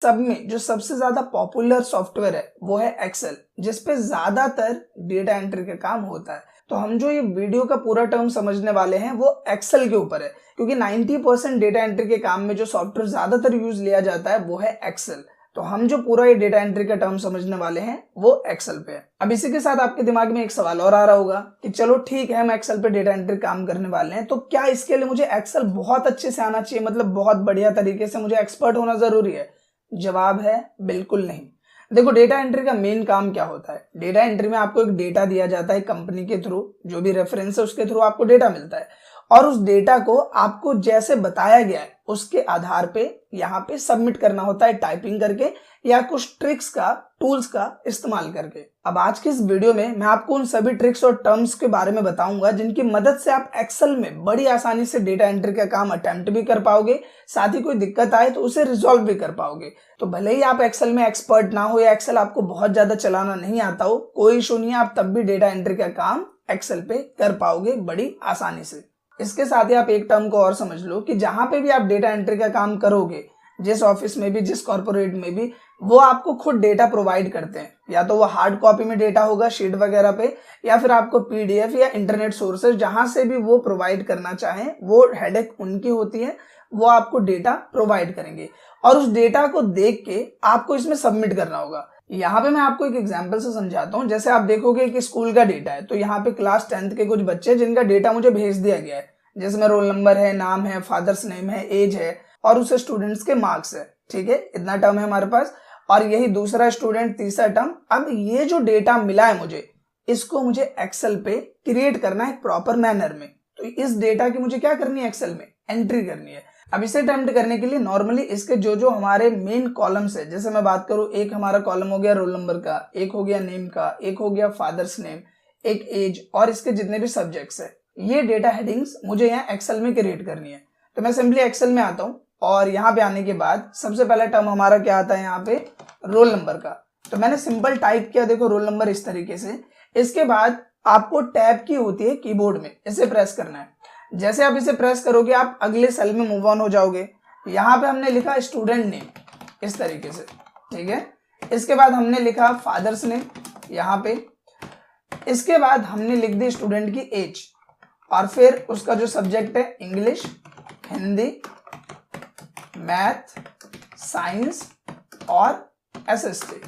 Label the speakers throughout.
Speaker 1: सब में जो सबसे ज्यादा पॉपुलर सॉफ्टवेयर है वो है एक्सेल, जिसपे ज्यादातर डेटा एंट्री का काम होता है। तो हम जो ये वीडियो का पूरा टर्म समझने वाले हैं वो एक्सेल के ऊपर है, क्योंकि 90% डेटा एंट्री के काम में जो सॉफ्टवेयर ज्यादातर यूज लिया जाता है वो है एक्सेल। तो हम जो पूरा ये डेटा एंट्री का टर्म समझने वाले हैं वो एक्सेल पे है। अब इसी के साथ आपके दिमाग में एक सवाल और आ रहा होगा कि चलो ठीक है, हम एक्सेल पे डेटा एंट्री काम करने वाले हैं, तो क्या इसके लिए मुझे एक्सेल बहुत अच्छे से आना चाहिए, मतलब बहुत बढ़िया तरीके से मुझे एक्सपर्ट होना जरूरी है? जवाब है बिल्कुल नहीं। देखो, डेटा एंट्री का मेन काम क्या होता है? डेटा एंट्री में आपको एक डेटा दिया जाता है कंपनी के थ्रू, जो भी रेफरेंस है उसके थ्रू आपको डेटा मिलता है, और उस डेटा को आपको जैसे बताया गया है उसके आधार पे यहाँ पे सबमिट करना होता है, टाइपिंग करके या कुछ ट्रिक्स का, टूल्स का इस्तेमाल करके। अब आज की इस वीडियो में मैं आपको उन सभी ट्रिक्स और टर्म्स के बारे में बताऊंगा जिनकी मदद से आप एक्सेल में बड़ी आसानी से डेटा एंट्री का काम अटेम्प्ट भी कर पाओगे, साथ ही कोई दिक्कत आए तो उसे रिजॉल्व भी कर पाओगे। तो भले ही आप एक्सेल में एक्सपर्ट ना हो या एक्सेल आपको बहुत ज्यादा चलाना नहीं आता हो, कोई इशू नहीं है, आप तब भी डेटा एंट्री का काम एक्सेल पे कर पाओगे बड़ी आसानी से। इसके साथ ही आप एक टर्म को और समझ लो कि जहां पे भी आप डेटा एंट्री का काम करोगे, जिस ऑफिस में भी, जिस कॉर्पोरेट में भी, वो आपको खुद डेटा प्रोवाइड करते हैं। या तो वो हार्ड कॉपी में डेटा होगा शीट वगैरह पे, या फिर आपको पीडीएफ या इंटरनेट सोर्सेज, जहां से भी वो प्रोवाइड करना चाहें, वो हेडेक उनकी होती है, वो आपको डेटा प्रोवाइड करेंगे और उस डेटा को देख के आपको इसमें सबमिट करना होगा। यहाँ पे मैं आपको एक एग्जांपल से समझाता हूँ। जैसे आप देखोगे कि स्कूल का डेटा है, तो यहाँ पे क्लास 10th के कुछ बच्चे जिनका डेटा मुझे भेज दिया गया है, जिसमें रोल नंबर है, नाम है, फादर्स नेम है, एज है और उस स्टूडेंट्स के मार्क्स है। ठीक है, इतना टर्म है हमारे पास, और यही दूसरा स्टूडेंट, तीसरा टर्म। अब ये जो डेटा मिला है मुझे, इसको मुझे एक्सेल पे क्रिएट करना है प्रॉपर मैनर में। तो इस डेटा की मुझे क्या करनी है? एक्सेल में एंट्री करनी है। अब इसे अटेम्प्ट करने के लिए नॉर्मली इसके जो जो हमारे मेन कॉलम्स है, जैसे मैं बात करूं, एक हमारा कॉलम हो गया रोल नंबर का, एक हो गया नेम का, एक हो गया फादर्स नेम, एक एज, और इसके जितने भी सब्जेक्ट्स है, ये डेटा हेडिंग्स मुझे यहाँ एक्सेल में क्रिएट करनी है। तो मैं सिंपली एक्सेल में आता हूँ और यहाँ पे आने के बाद सबसे पहला टर्म हमारा क्या आता है? यहाँ पे रोल नंबर का। तो मैंने सिंपल टाइप किया, देखो रोल नंबर इस तरीके से। इसके बाद आपको टैब की होती है कीबोर्ड में, इसे प्रेस करना है। जैसे आप इसे प्रेस करोगे आप अगले सेल में मूव ऑन हो जाओगे। यहाँ पे हमने लिखा स्टूडेंट नेम, इस तरीके से। ठीक है, इसके बाद हमने लिखा फादर्स नेम यहाँ पे। इसके बाद हमने लिख दी स्टूडेंट की एज, और फिर उसका जो सब्जेक्ट है, इंग्लिश, हिंदी, मैथ, साइंस और एसएसटी।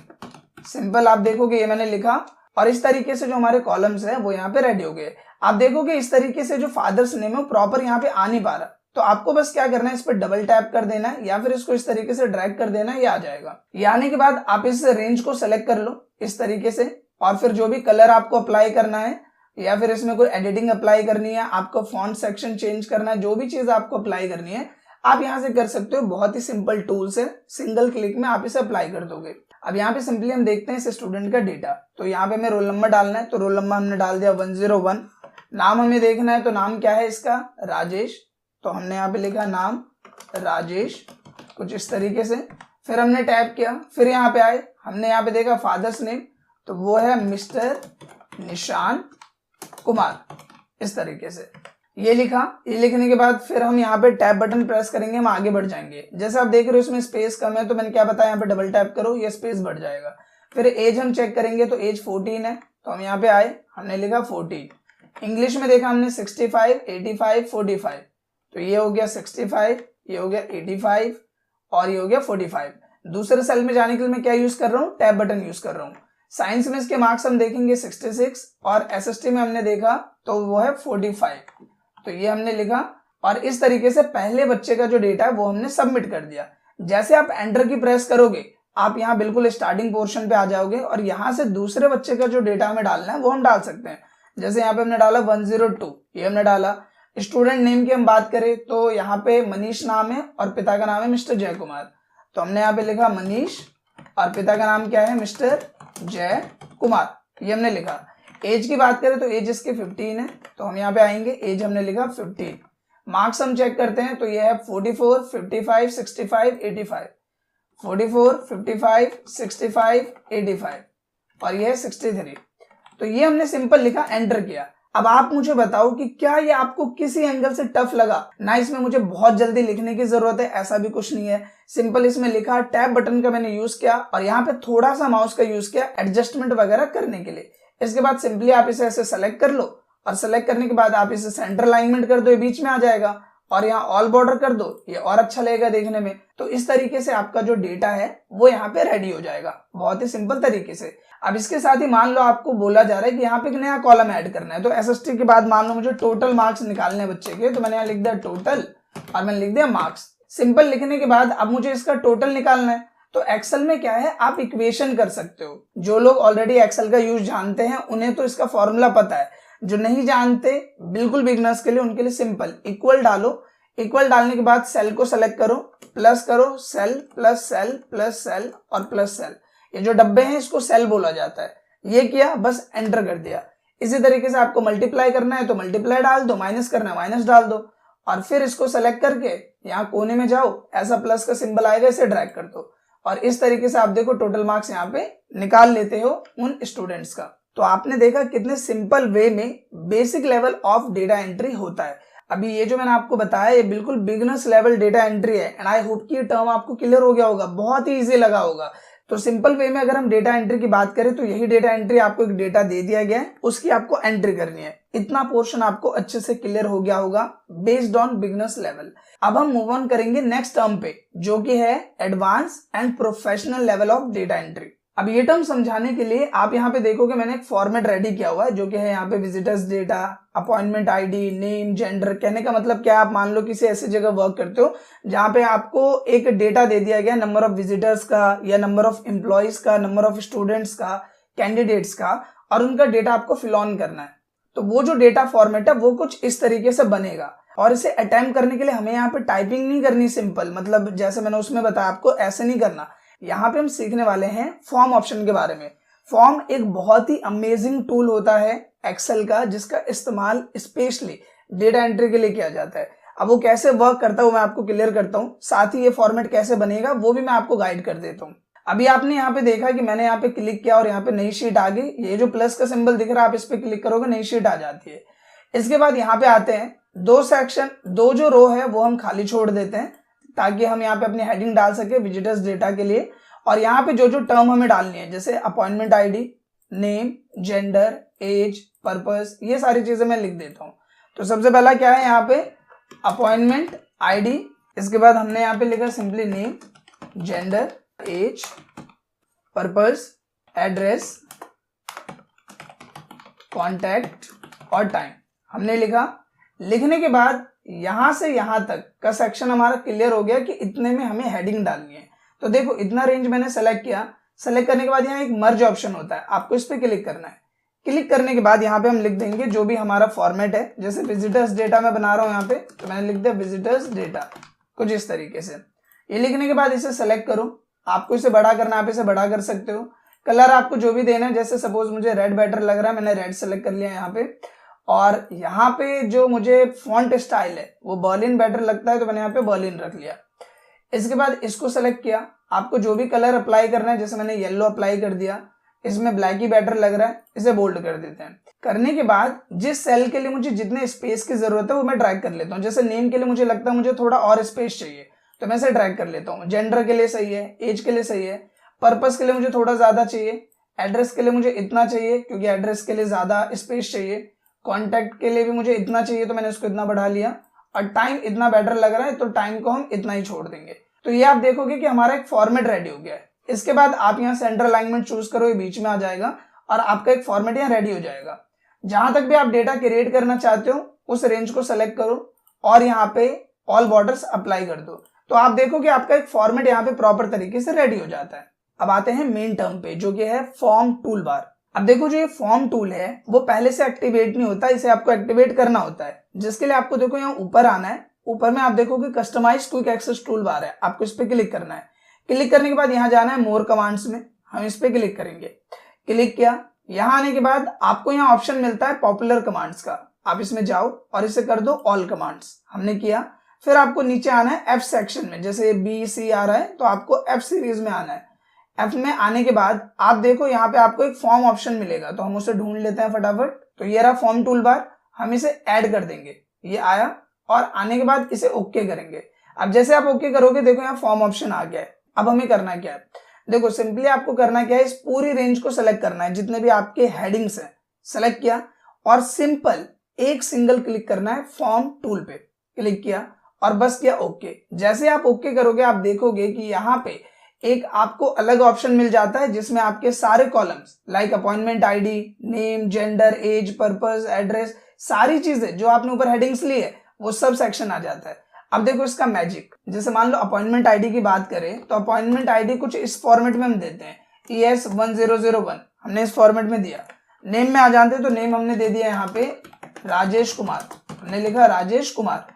Speaker 1: सिंपल आप देखोगे ये मैंने लिखा, और इस तरीके से जो हमारे कॉलम्स है वो यहाँ पे रेडी हो गए। आप देखोगे इस तरीके से जो फादर्स नेम है प्रॉपर यहाँ पे आ नहीं पा रहा, तो आपको बस क्या करना है, इस पर डबल टैप कर देना है या फिर इसको इस तरीके से ड्रैग कर देना है, ये आ जाएगा। ये आने के बाद आप इस रेंज को सेलेक्ट कर लो इस तरीके से, और फिर जो भी कलर आपको अप्लाई करना है या फिर इसमें कोई एडिटिंग अप्लाई करनी है, आपको फॉन्ट सेक्शन चेंज करना है, जो भी चीज आपको अप्लाई करनी है आप यहाँ से कर सकते हो। बहुत ही सिंपल टूल्स है, सिंगल क्लिक में आप इसे अप्लाई कर दोगे। अब यहाँ पे सिंपली हम देखते हैं इस स्टूडेंट का डेटा। तो यहाँ पे हमें रोल नंबर डालना है, तो रोल नंबर हमने डाल दिया 101। नाम हमें देखना है, तो नाम क्या है इसका? राजेश। तो हमने यहाँ पे लिखा नाम राजेश, कुछ इस तरीके से। फिर हमने टैप किया, फिर यहाँ पे आए, हमने यहाँ पे देखा फादर्स नेम, तो वो है मिस्टर निशान कुमार, इस तरीके से ये लिखा। ये लिखने के बाद फिर हम यहाँ पे टैप बटन प्रेस करेंगे, हम आगे बढ़ जाएंगे। जैसे आप देख रहे हो इसमें स्पेस कम है, तो मैंने क्या बताया, यहाँ पे डबल टैप करो, ये स्पेस बढ़ जाएगा। फिर एज हम चेक करेंगे, तो एज 14 है, तो हम यहाँ पे आए, हमने लिखा 14। इंग्लिश में देखा हमने 65, 85, 45, तो ये हो गया 65, ये हो गया 85 और ये हो गया 45। दूसरे सेल में जाने के लिए मैं क्या यूज कर रहा हूँ? टैब बटन यूज कर रहा हूँ। साइंस में इसके मार्क्स हम देखेंगे 66 और एसएसटी में हमने देखा तो वो है 45, तो ये हमने लिखा। और इस तरीके से पहले बच्चे का जो डेटा है वो हमने सबमिट कर दिया। जैसे आप एंटर की प्रेस करोगे आप यहाँ बिल्कुल स्टार्टिंग पोर्शन पे आ जाओगे, और यहाँ से दूसरे बच्चे का जो डेटा हमें डालना है वो हम डाल सकते हैं। जैसे यहाँ पे हमने डाला 102, ये हमने डाला। स्टूडेंट नेम की हम बात करें तो यहाँ पे मनीष नाम है और पिता का नाम है मिस्टर जय कुमार, तो हमने यहाँ पे लिखा मनीष और पिता का नाम क्या है? मिस्टर जय कुमार, ये हमने लिखा। एज की बात करें तो एज इसके 15 है, तो हम यहाँ पे आएंगे, एज हमने लिखा 15। मार्क्स हम चेक करते हैं तो ये है 44, 55, 65, 85, 44, 55, 65, 85 और ये है 63। तो ये हमने सिंपल लिखा, एंटर किया। अब आप मुझे बताओ कि क्या ये आपको किसी एंगल से टफ लगा? ना इसमें मुझे बहुत जल्दी लिखने की जरूरत है, ऐसा भी कुछ नहीं है। सिंपल इसमें लिखा, टैब बटन का मैंने यूज किया और यहाँ पे थोड़ा सा माउस का यूज किया एडजस्टमेंट वगैरह करने के लिए। इसके बाद सिंपली आप इसे ऐसे सेलेक्ट कर लो और सेलेक्ट करने के बाद आप इसे सेंटर अलाइनमेंट कर दो, ये बीच में आ जाएगा। और यहाँ ऑल बॉर्डर कर दो, ये और अच्छा लगेगा देखने में। तो इस तरीके से आपका जो डेटा है वो यहाँ पे रेडी हो जाएगा, बहुत ही सिंपल तरीके से। अब इसके साथ ही मान लो आपको बोला जा रहा है कि यहाँ पे एक नया कॉलम ऐड करना है। तो SST के बाद मान लो मुझे टोटल मार्क्स निकालने बच्चे के, तो मैंने यहाँ लिख दिया टोटल और मैंने लिख दिया मार्क्स। सिंपल लिखने के बाद अब मुझे इसका टोटल निकालना है। तो एक्सेल में क्या है, आप इक्वेशन कर सकते हो। जो लोग ऑलरेडी एक्सेल का यूज जानते हैं उन्हें तो इसका फॉर्मूला पता है, जो नहीं जानते बिल्कुल बिगनर्स के लिए, उनके लिए सिंपल इक्वल डालो। इक्वल डालने के बाद सेल को सेलेक्ट करो, प्लस करो, cell plus cell plus cell और प्लस सेल। ये जो डब्बे हैं इसको सेल बोला जाता है। ये किया, बस एंटर कर दिया। इसी तरीके से आपको मल्टीप्लाई करना है तो मल्टीप्लाई डाल दो, माइनस करना है माइनस डाल दो और फिर इसको सेलेक्ट करके यहाँ कोने में जाओ, ऐसा प्लस का सिंबल आएगा, इसे ड्रैग कर दो और इस तरीके से आप देखो टोटल मार्क्स यहाँ पे निकाल लेते हो उन स्टूडेंट्स का। तो आपने देखा कितने सिंपल वे में basic level of data entry होता है। अभी ये जो मैंने आपको बताया ये बिल्कुल बिगिनर्स लेवल डेटा एंट्री है एंड आई होप कि ये टर्म आपको क्लियर हो गया होगा, बहुत ही इजी लगा होगा। तो सिंपल वे में अगर हम डेटा एंट्री की बात करें तो यही डेटा एंट्री, आपको एक डेटा दे दिया गया है, उसकी आपको एंट्री करनी है। इतना पोर्शन आपको अच्छे से क्लियर हो गया होगा बेस्ड ऑन बिगिनर्स लेवल। अब हम मूव ऑन करेंगे नेक्स्ट टर्म पे, जो कि है advance and professional level of data entry. अब ये टर्म समझाने के लिए आप यहाँ पे देखोगे मैंने एक फॉर्मेट रेडी किया हुआ है, जो कि है यहाँ पे visitors data, appointment ID, name, gender. कहने का मतलब क्या, आप मान लो किसी ऐसी जगह वर्क करते हो जहाँ पे आपको एक डेटा दे दिया गया नंबर ऑफ विजिटर्स का या नंबर ऑफ एम्प्लॉयज का, नंबर ऑफ स्टूडेंट्स का, कैंडिडेट्स का, और उनका डेटा आपको फिल ऑन करना है। तो वो जो डेटा फॉर्मेट है वो कुछ इस तरीके से बनेगा और इसे अटेम्प्ट करने के लिए हमें यहाँ पे टाइपिंग नहीं करनी सिंपल, मतलब जैसे मैंने उसमें बताया आपको ऐसे नहीं करना। यहाँ पे हम सीखने वाले हैं फॉर्म ऑप्शन के बारे में। फॉर्म एक बहुत ही अमेजिंग टूल होता है एक्सेल का, जिसका इस्तेमाल स्पेशली डेटा एंट्री के लिए किया जाता है। अब वो कैसे वर्क करता है वो मैं आपको क्लियर करता हूँ, साथ ही ये फॉर्मेट कैसे बनेगा वो भी मैं आपको गाइड कर देता हूँ। अभी आपने यहाँ पे देखा कि मैंने यहाँ पे क्लिक किया और यहाँ पे नई शीट आ गई। ये जो प्लस का सिंबल दिख रहा है आप इस पे क्लिक करोगे नई शीट आ जाती है। इसके बाद यहाँ पे आते हैं दो सेक्शन, दो जो रो है वो हम खाली छोड़ देते हैं ताकि हम यहाँ पे अपनी हेडिंग डाल सके विजिटर्स डेटा के लिए। और यहाँ पे जो जो टर्म हमें डालनी है जैसे appointment ID, name, gender, age, purpose, ये सारी चीजें मैं लिख देता हूँ। तो सबसे पहला क्या है यहाँ पे अपॉइंटमेंट आईडी, इसके बाद हमने यहाँ पे लिखा simply name, gender, age, purpose, address, contact और टाइम हमने लिखा। लिखने के बाद यहां से यहां तक का सेक्शन हमारा क्लियर हो गया कि इतने में हमें हेडिंग डालनी है। तो देखो इतना रेंज मैंने सेलेक्ट किया। सेलेक्ट करने के बाद यहाँ एक मर्ज ऑप्शन होता है, आपको इस पे क्लिक करना है। क्लिक करने के बाद यहाँ पे हम लिख देंगे जो भी हमारा फॉर्मेट है। जैसे विजिटर्स डेटा मैं बना रहा हूँ यहाँ पे, तो मैंने लिख दिया विजिटर्स डेटा, कुछ इस तरीके से। ये लिखने के बाद इसे सेलेक्ट करो, आपको इसे बड़ा करना आप इसे बड़ा कर सकते हो। कलर आपको जो भी देना है, जैसे सपोज मुझे रेड बेटर लग रहा है, मैंने रेड सेलेक्ट कर लिया यहाँ पे। और यहाँ पे जो मुझे फॉन्ट स्टाइल है वो बर्लिन बेटर लगता है, तो मैंने यहाँ पे बर्लिन रख लिया। इसके बाद इसको सेलेक्ट किया, आपको जो भी कलर अप्लाई करना है, जैसे मैंने येलो अप्लाई कर दिया, इसमें ब्लैक ही बेटर लग रहा है, इसे बोल्ड कर देते हैं। करने के बाद जिस सेल के लिए मुझे जितने स्पेस की जरूरत है वो मैं ड्रैग कर लेता हूँ। जैसे नेम के लिए मुझे लगता है मुझे थोड़ा और स्पेस चाहिए, तो मैं इसे ड्रैग कर लेता हूँ। जेंडर के लिए सही है, एज के लिए सही है, पर्पस के लिए मुझे थोड़ा ज्यादा चाहिए, एड्रेस के लिए मुझे इतना चाहिए क्योंकि एड्रेस के लिए ज्यादा स्पेस चाहिए, कॉन्टैक्ट के लिए भी मुझे इतना चाहिए तो मैंने इसको इतना बढ़ा लिया, और टाइम इतना बेटर लग रहा है तो टाइम को हम इतना ही छोड़ देंगे। तो ये आप देखोगे कि हमारा एक फॉर्मेट रेडी हो गया है। इसके बाद आप यहाँ सेंटर अलाइनमेंट चूज करो, ये बीच में आ जाएगा और आपका एक फॉर्मेट यहाँ रेडी हो जाएगा। जहां तक भी आप डेटा क्रिएट करना चाहते हो उस रेंज को सेलेक्ट करो और यहाँ पे ऑल बॉर्डर्स अप्लाई कर दो। तो आप देखो कि आपका एक फॉर्मेट यहाँ पे प्रॉपर तरीके से रेडी हो जाता है। अब आते हैं मेन टर्म पे, जो कि है फॉर्म टूल बार। अब देखो जो ये फॉर्म टूल है वो पहले से एक्टिवेट नहीं होता, इसे आपको एक्टिवेट करना होता है, जिसके लिए आपको देखो यहाँ ऊपर आना है। ऊपर में आप देखोगे customize quick access tool bar है, आपको इस पे क्लिक करना है। क्लिक करने के बाद यहाँ जाना है मोर कमांड्स में, हम इस पे क्लिक करेंगे। क्लिक किया, यहाँ आने के बाद आपको यहाँ ऑप्शन मिलता है पॉपुलर कमांड्स का, आप इसमें जाओ और इसे कर दो ऑल कमांड्स, हमने किया। फिर आपको नीचे आना है एफ सेक्शन में, जैसे बी सी आ रहा है तो आपको एफ सीरीज में आना है। एफ में आने के बाद आप देखो यहाँ पे आपको एक फॉर्म ऑप्शन मिलेगा, तो हम उसे ढूंढ लेते हैं फटाफट। तो ये रहा फॉर्म टूल बार, हम इसे ऐड कर देंगे, ये आया, और आने के बाद इसे ओके करेंगे। अब जैसे आप ओके करोगे देखो यहाँ फॉर्म ऑप्शन आ गया है। अब हमें करना क्या है, देखो सिंपली आपको करना क्या है, इस पूरी रेंज को सेलेक्ट करना है, जितने भी आपके हेडिंग्स हैं सेलेक्ट किया, और सिंपल एक सिंगल क्लिक करना है, फॉर्म टूल पे क्लिक किया और बस किया ओके। जैसे आप ओके करोगे आप देखोगे कि यहाँ पे एक आपको अलग ऑप्शन मिल जाता है जिसमें आपके सारे columns like appointment ID, name, gender, age, purpose, address, सारी चीजें जो आपने ऊपर हेडिंग्स ली है वो सब सेक्शन आ जाता है। अब देखो इसका मैजिक, जैसे मान लो अपॉइंटमेंट आईडी की बात करें तो अपॉइंटमेंट आईडी कुछ इस फॉर्मेट में हम देते हैं, ES1001 हमने इस फॉर्मेट में दिया। नेम में आ जाते तो नेम हमने दे दिया यहाँ पे राजेश कुमार, हमने लिखा राजेश कुमार।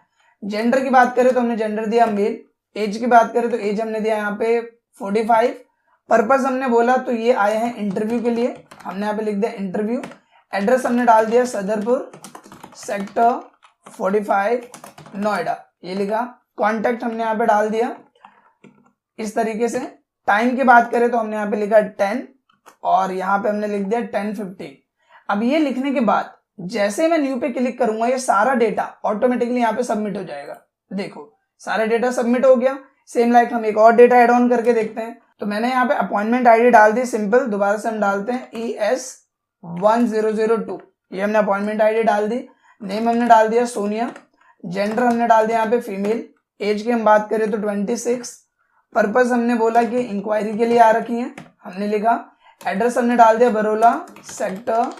Speaker 1: जेंडर की बात करें तो हमने जेंडर दिया मेल। एज की बात करें तो एज हमने दिया यहाँ पे 45। पर्पस हमने बोला तो ये आए हैं इंटरव्यू के लिए, हमने यहाँ पे लिख दिया इंटरव्यू। एड्रेस हमने डाल दिया सदरपुर, सेक्टर 45, नोएडा, ये लिखा। कॉन्टेक्ट हमने यहाँ पे डाल दिया इस तरीके से। टाइम की बात करें तो हमने यहाँ पे लिखा 10 और यहाँ पे हमने लिख दिया 10:50। अब ये लिखने के बाद जैसे मैं न्यू पे क्लिक करूंगा ये सारा डेटा ऑटोमेटिकली यहाँ पे सबमिट हो जाएगा। देखो सारा डेटा सबमिट हो गया। सेम लाइक हम एक और डेटा एड ऑन करके देखते हैं। तो मैंने यहाँ पे अपॉइंटमेंट आईडी डाल दी सिंपल, दोबारा से हम डालते हैं ES1002, ये हमने अपॉइंटमेंट आईडी डाल दी। नेम हमने डाल दिया सोनिया, जेंडर हमने डाल दिया यहाँ पे फीमेल। एज की हम बात करें तो 26। पर्पस हमने बोला कि इंक्वायरी के लिए आ रखी है, हमने लिखा। एड्रेस हमने डाल दिया बरोला, सेक्टर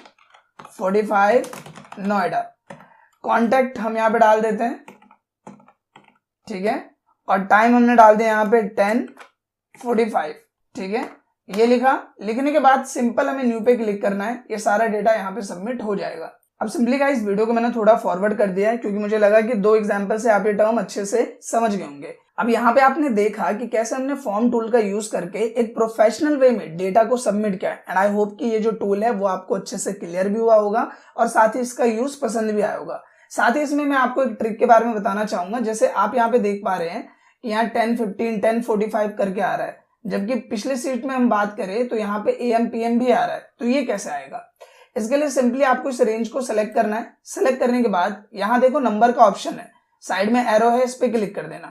Speaker 1: 45, नोएडा। कॉन्टेक्ट हम यहाँ पे डाल देते हैं, ठीक है। और टाइम हमने डाल दिया यहाँ पे 10:45, ठीक है। ये लिखा। लिखने के बाद सिंपल हमें न्यू पे क्लिक करना है, ये सारा डेटा यहाँ पे सबमिट हो जाएगा। अब सिंपली गाइस इस वीडियो को मैंने थोड़ा फॉरवर्ड कर दिया है क्योंकि मुझे लगा कि 2 एग्जांपल से आप ये टर्म अच्छे से समझ गए होंगे। अब यहाँ पे आपने देखा कि कैसे हमने फॉर्म टूल का यूज करके एक प्रोफेशनल वे में डेटा को सबमिट किया। एंड आई होप कि ये जो टूल है वो आपको अच्छे से क्लियर भी हुआ होगा और साथ ही इसका यूज पसंद भी आया होगा। साथ ही इसमें मैं आपको एक ट्रिक के बारे में बताना चाहूंगा। जैसे आप यहाँ पे देख पा रहे हैं कि यहाँ 10:15, 10:45 करके आ रहा है, जबकि पिछले सीट में हम बात करें तो यहाँ पे AM PM भी आ रहा है। तो ये कैसे आएगा? इसके लिए सिंपली आपको इस रेंज को सेलेक्ट करना है। सेलेक्ट करने के बाद यहाँ देखो नंबर का ऑप्शन है, साइड में एरो है, इस पे क्लिक कर देना।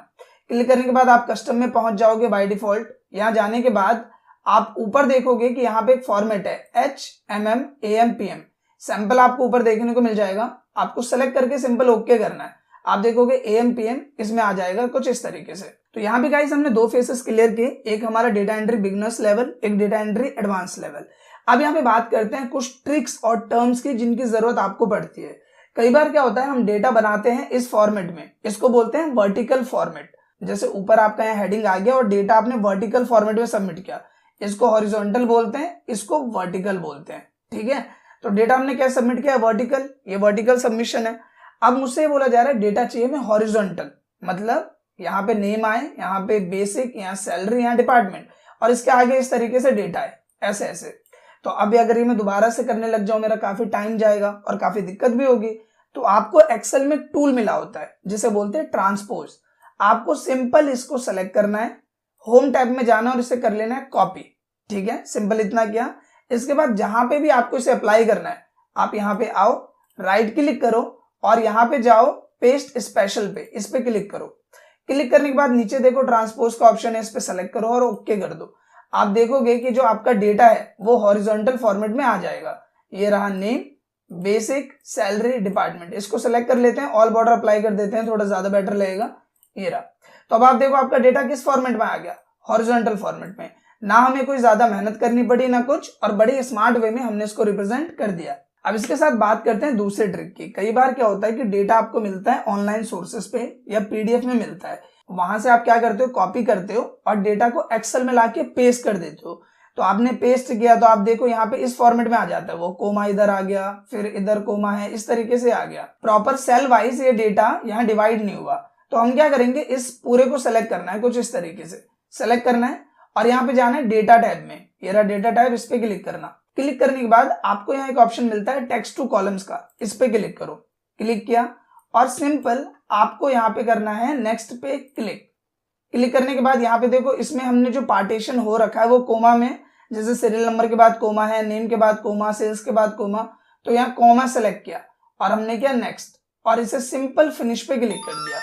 Speaker 1: क्लिक करने के बाद आप कस्टम में पहुंच जाओगे बाय डिफॉल्ट। यहाँ जाने के बाद आप ऊपर देखोगे कि यहाँ पे एक फॉर्मेट है HMM AM PM। सैंपल आपको ऊपर देखने को मिल जाएगा, आपको सेलेक्ट करके सिंपल ओके करना है। आप देखोगे AM PM इसमें आ जाएगा कुछ इस तरीके से। तो यहाँ पे गाइस हमने 2 फेसेस क्लियर किए, एक हमारा डेटा एंट्री बिगिनर्स लेवल, एक डेटा एंट्री एडवांस लेवल। अब यहाँ पे बात करते हैं कुछ ट्रिक्स और टर्म्स की जिनकी जरूरत आपको पड़ती है। कई बार क्या होता है हम डेटा बनाते हैं इस फॉर्मेट में, इसको बोलते हैं वर्टिकल फॉर्मेट। जैसे ऊपर आपका यहाँ हेडिंग आ गया और डेटा आपने वर्टिकल फॉर्मेट में सबमिट किया, इसको हॉरिजॉन्टल बोलते हैं, इसको वर्टिकल बोलते हैं, ठीक है। तो डेटा हमने क्या सबमिट किया? वर्टिकल, ये वर्टिकल सबमिशन है। अब मुझसे बोला जा रहा है डेटा चाहिए हमें हॉरिजॉन्टल, मतलब यहाँ पे नेम आए, यहाँ पे बेसिक, यहाँ सैलरी, यहाँ डिपार्टमेंट, और इसके आगे इस तरीके से डेटा है, ऐसे ऐसे। तो अभी अगर ये मैं दोबारा से करने लग जाऊं मेरा काफी टाइम जाएगा और काफी दिक्कत भी होगी। तो आपको एक्सेल में टूल मिला होता है जिसे बोलते हैं ट्रांसपोज। आपको सिंपल इसको सेलेक्ट करना है, होम टैब में जाना और इसे कर लेना है कॉपी, ठीक है। सिंपल इतना किया। इसके बाद जहां पे भी आपको इसे अप्लाई करना है आप यहाँ पे आओ, राइट क्लिक करो और यहाँ पे जाओ पेस्ट स्पेशल पे, इस पे क्लिक करो। क्लिक करने के बाद नीचे देखो ट्रांसपोज का ऑप्शन है, इस पे सेलेक्ट करो और ओके कर दो। आप देखोगे कि जो आपका डेटा है वो हॉरिजॉन्टल फॉर्मेट में आ जाएगा। ये रहा नेम, बेसिक, सैलरी, डिपार्टमेंट, इसको सेलेक्ट कर लेते हैं, ऑल बॉर्डर अप्लाई कर देते हैं, थोड़ा ज्यादा बेटर लगेगा। ये रहा। तो अब आप देखो आपका डेटा किस फॉर्मेट में आ गया? हॉरिजॉन्टल फॉर्मेट में। ना हमें कोई ज्यादा मेहनत करनी पड़ी ना कुछ, और बड़ी स्मार्ट वे में हमने इसको रिप्रेजेंट कर दिया। अब इसके साथ बात करते हैं दूसरे ट्रिक की। कई बार क्या होता है कि डेटा आपको मिलता है ऑनलाइन सोर्सेस पे या PDF में मिलता है, वहां से आप क्या करते हो? कॉपी करते हो और डेटा को एक्सेल में लाके पेस्ट कर देते हो। तो आपने पेस्ट किया तो आप देखो यहाँ पे इस फॉर्मेट में आ जाता है, वो कोमा इधर आ गया, फिर इधर कोमा है, इस तरीके से आ गया। प्रॉपर सेल वाइज ये डेटा यहाँ डिवाइड नहीं हुआ। तो हम क्या करेंगे, इस पूरे को सेलेक्ट करना है कुछ इस तरीके से, सेलेक्ट करना है और यहाँ पे जाना है डेटा टैब में। ये रहा डेटा टैब, इस पे क्लिक करना। क्लिक करने के बाद आपको यहाँ एक ऑप्शन मिलता है टेक्स्ट टू कॉलम्स का, इस पे क्लिक करो। क्लिक किया और सिंपल आपको यहाँ पे करना है नेक्स्ट पे क्लिक। क्लिक करने के बाद यहाँ पे देखो इसमें हमने जो पार्टीशन हो रखा है वो कोमा में, जैसे सीरियल नंबर के बाद कोमा है, नेम के बाद कोमा, सेल्स के बाद कोमा, तो यहाँ कॉमा सेलेक्ट किया और हमने किया नेक्स्ट और इसे सिंपल फिनिश पे क्लिक कर दिया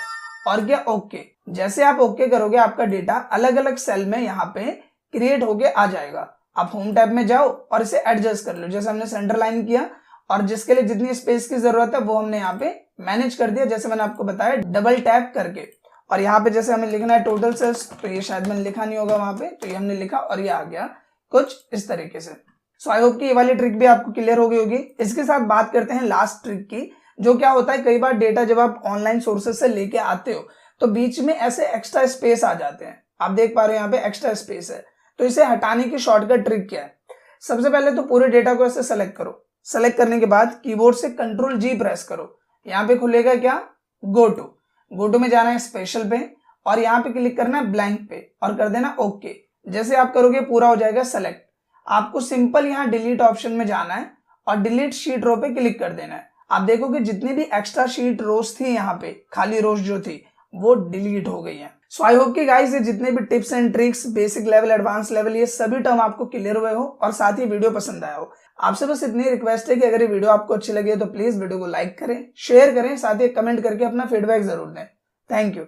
Speaker 1: और क्या ओके। जैसे आप ओके करोगे आपका डेटा अलग अलग सेल में यहाँ पे क्रिएट होके आ जाएगा। आप होम टैब में जाओ और इसे एडजस्ट कर लो, जैसे हमने सेंटर लाइन किया और जिसके लिए जितनी स्पेस की जरूरत है वो हमने यहाँ पे मैनेज कर दिया, जैसे मैंने आपको बताया डबल टैप करके। और यहाँ पे जैसे हमें लिखना है टोटल सेल्स, तो ये शायद मैंने लिखा नहीं होगा वहां पे, तो ये हमने लिखा और ये आ गया कुछ इस तरीके से। सो आई होप कि ये वाली ट्रिक भी आपको क्लियर हो गई होगी। इसके साथ बात करते हैं लास्ट ट्रिक की, जो क्या होता है कई बार डेटा जब आप ऑनलाइन सोर्सेज से लेके आते हो तो बीच में ऐसे एक्स्ट्रा स्पेस आ जाते हैं। आप देख पा रहे हो यहाँ पे एक्स्ट्रा स्पेस है, तो इसे हटाने की शॉर्टकट ट्रिक क्या है। सबसे पहले तो पूरे डेटा को ऐसे सेलेक्ट करो। सेलेक्ट करने के बाद कीबोर्ड से कंट्रोल जी प्रेस करो। यहाँ पे खुलेगा क्या, गो टू में जाना है स्पेशल पे और यहाँ पे क्लिक करना है ब्लैंक पे और कर देना ओके। जैसे आप करोगे पूरा हो जाएगा सेलेक्ट। आपको सिंपल यहाँ डिलीट ऑप्शन में जाना है और डिलीट शीट रो पे क्लिक कर देना है। आप देखोगे जितनी भी एक्स्ट्रा शीट रोज थी यहाँ पे, खाली रोज जो थी वो डिलीट हो गई है। सो आई होप कि गाइस ये जितने भी tips and tricks, basic level, advance level, ये सभी टर्म आपको क्लियर हुए हो और साथ ही वीडियो पसंद आया हो। आपसे बस इतनी रिक्वेस्ट है कि अगर ये वीडियो आपको अच्छी लगी तो प्लीज वीडियो को लाइक करें, शेयर करें, साथ ही कमेंट करके अपना फीडबैक जरूर दें। Thank you.